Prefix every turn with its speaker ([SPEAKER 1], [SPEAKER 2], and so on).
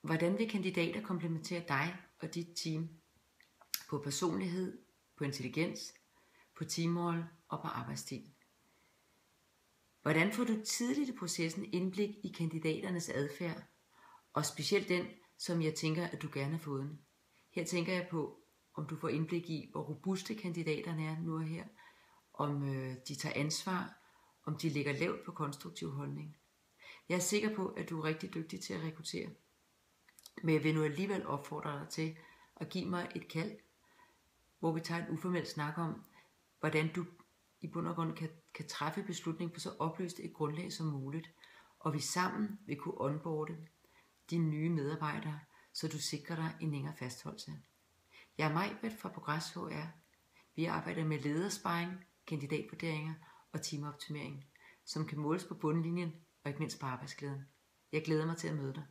[SPEAKER 1] Hvordan vil kandidater komplementere dig og dit team på personlighed, på intelligens, på teammål og på arbejdstid? Hvordan får du tidligt i processen indblik i kandidaternes adfærd, og specielt den, som jeg tænker, at du gerne har fået? Her tænker jeg på, om du får indblik i, hvor robuste kandidaterne er nu og her, om de tager ansvar, om de ligger lavt på konstruktiv holdning. Jeg er sikker på, at du er rigtig dygtig til at rekruttere, men jeg vil nu alligevel opfordre dig til at give mig et kald, hvor vi tager en uformel snak om, hvordan du i bund og grund kan træffe beslutning på så oplyst et grundlag som muligt, og vi sammen vil kunne onboarde dine nye medarbejdere, så du sikrer dig en længere fastholdelse. Jeg er Majbert fra Progress HR. Vi arbejder med ledersparring, kandidatvurderinger og teamoptimering, som kan måles på bundlinjen og ikke mindst på arbejdsglæden. Jeg glæder mig til at møde dig.